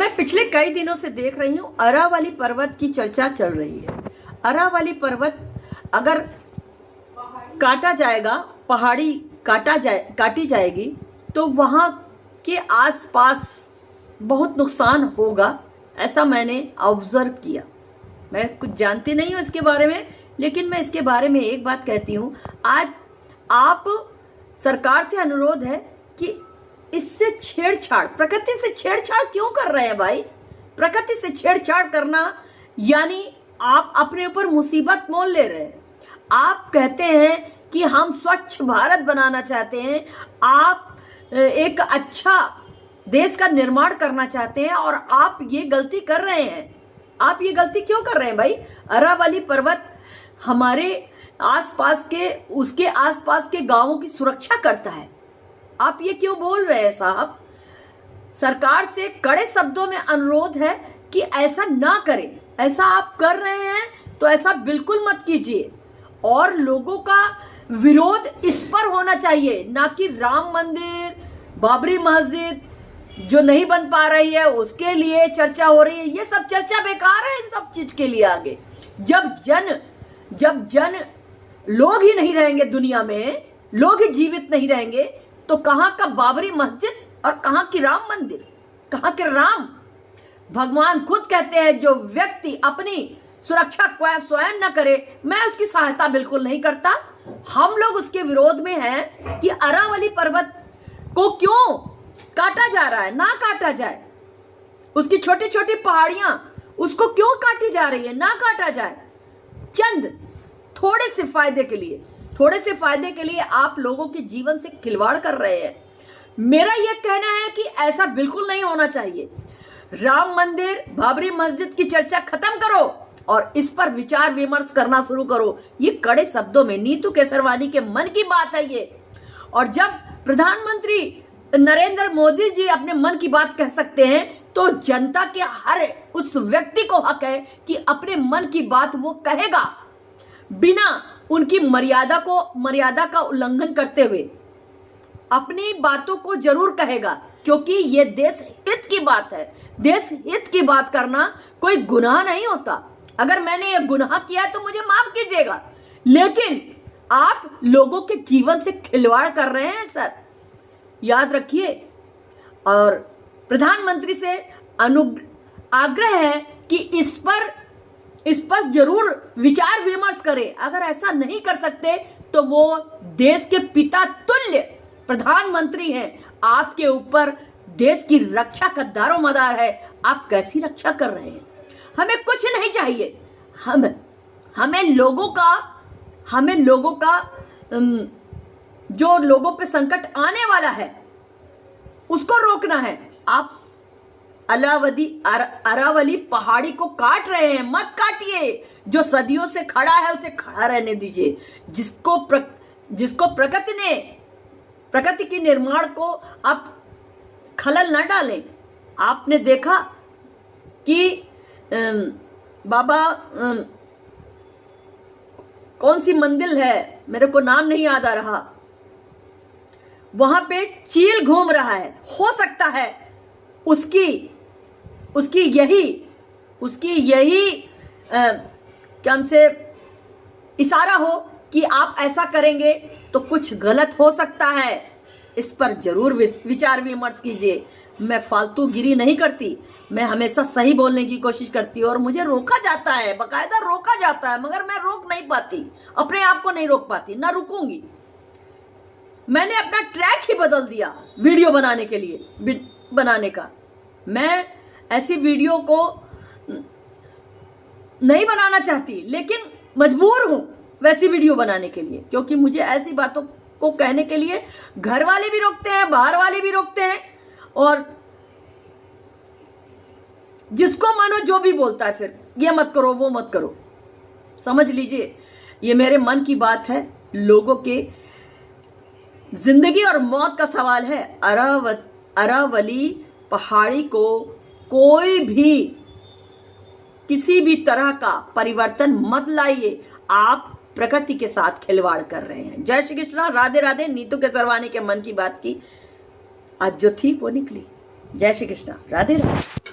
मैं पिछले कई दिनों से देख रही हूँ अरावली पर्वत की चर्चा चल रही है। अरावली पर्वत अगर काटा जाएगा, पहाड़ी काटी जाएगी तो वहां के आसपास बहुत नुकसान होगा, ऐसा मैंने ऑब्जर्व किया। मैं कुछ जानती नहीं हूँ इसके बारे में, लेकिन मैं इसके बारे में एक बात कहती हूँ। आज आप सरकार से अनुरोध है कि इससे छेड़छाड़, प्रकृति से छेड़छाड़ क्यों कर रहे हैं भाई? प्रकृति से छेड़छाड़ करना यानी आप अपने ऊपर मुसीबत मोल ले रहे हैं। आप कहते हैं कि हम स्वच्छ भारत बनाना चाहते हैं, आप एक अच्छा देश का निर्माण करना चाहते हैं और आप ये गलती कर रहे हैं। आप ये गलती क्यों कर रहे हैं भाई? अरावली पर्वत हमारे आसपास के, उसके आसपास के गांवों की सुरक्षा करता है। आप ये क्यों बोल रहे हैं साहब? सरकार से कड़े शब्दों में अनुरोध है कि ऐसा ना करें। ऐसा आप कर रहे हैं तो ऐसा बिल्कुल मत कीजिए। और लोगों का विरोध इस पर होना चाहिए, ना कि राम मंदिर, बाबरी मस्जिद जो नहीं बन पा रही है उसके लिए चर्चा हो रही है। ये सब चर्चा बेकार है इन सब चीज के लिए। आगे जब जन लोग ही नहीं रहेंगे, दुनिया में लोग ही जीवित नहीं रहेंगे, तो कहां का बाबरी मस्जिद और कहां की राम मंदिर, कहां के राम? भगवान खुद कहते हैं जो व्यक्ति अपनी सुरक्षा स्वयं न करे, मैं उसकी सहायता बिल्कुल नहीं करता। हम लोग उसके विरोध में हैं कि अरावली पर्वत को क्यों काटा जा रहा है। ना काटा जाए, उसकी छोटी छोटी पहाड़ियां, उसको क्यों काटी जा रही है? ना काटा जाए। चंद थोड़े से फायदे के लिए आप लोगों के जीवन से खिलवाड़ कर रहे हैं। मेरा यह कहना है कि ऐसा बिल्कुल नहीं होना चाहिए। राम मंदिर, बाबरी मस्जिद की चर्चा खत्म करो और इस पर विचार विमर्श करना शुरू करो। ये कड़े शब्दों में नीतू केसरवानी के मन की बात है ये। और जब प्रधानमंत्री नरेंद्र मोदी जी अपने मन की बात कह सकते हैं, तो जनता के हर उस व्यक्ति को हक है कि अपने मन की बात वो कहेगा, बिना उनकी मर्यादा का उल्लंघन करते हुए अपनी बातों को जरूर कहेगा, क्योंकि ये देश हित की बात है। देश हित की बात करना कोई गुनाह नहीं होता। अगर मैंने ये गुनाह किया है तो मुझे माफ कीजिएगा, लेकिन आप लोगों के जीवन से खिलवाड़ कर रहे हैं सर, याद रखिए। और प्रधानमंत्री से आग्रह है कि इस पर जरूर विचार विमर्श करें। अगर ऐसा नहीं कर सकते तो वो देश के पिता तुल्य प्रधानमंत्री हैं, आपके ऊपर देश की रक्षा का दारोमदार है। आप कैसी रक्षा कर रहे हैं? हमें कुछ नहीं चाहिए। हमें लोगों का जो लोगों पे संकट आने वाला है उसको रोकना है। आप अरावली पहाड़ी को काट रहे हैं, मत काटिए। जो सदियों से खड़ा है उसे खड़ा रहने दीजिए। जिसको प्रकृति के निर्माण को आप खलल न डालें। आपने देखा कि बाबा कौन सी मंदिर है, मेरे को नाम नहीं याद आ रहा, वहां पे चील घूम रहा है। हो सकता है उसकी यही क्या हमसे इशारा हो कि आप ऐसा करेंगे तो कुछ गलत हो सकता है। इस पर जरूर विचार विमर्श कीजिए। मैं फालतूगिरी नहीं करती, मैं हमेशा सही बोलने की कोशिश करती हूँ और मुझे रोका जाता है, बकायदा रोका जाता है, मगर मैं रोक नहीं पाती, अपने आप को नहीं रोक पाती, ना रुकूंगी। मैंने अपना ट्रैक ही बदल दिया वीडियो बनाने का। मैं ऐसी वीडियो को नहीं बनाना चाहती, लेकिन मजबूर हूं वैसी वीडियो बनाने के लिए, क्योंकि मुझे ऐसी बातों को कहने के लिए घर वाले भी रोकते हैं, बाहर वाले भी रोकते हैं, और जिसको मानो जो भी बोलता है, फिर ये मत करो, वो मत करो। समझ लीजिए, ये मेरे मन की बात है। लोगों के जिंदगी और मौत का सवाल है। अरावली पहाड़ी को कोई भी किसी भी तरह का परिवर्तन मत लाइए। आप प्रकृति के साथ खिलवाड़ कर रहे हैं। जय श्री कृष्णा, राधे राधे। नीतू केसरवानी के मन की बात की आज जो थी वो निकली। जय श्री कृष्णा, राधे राधे।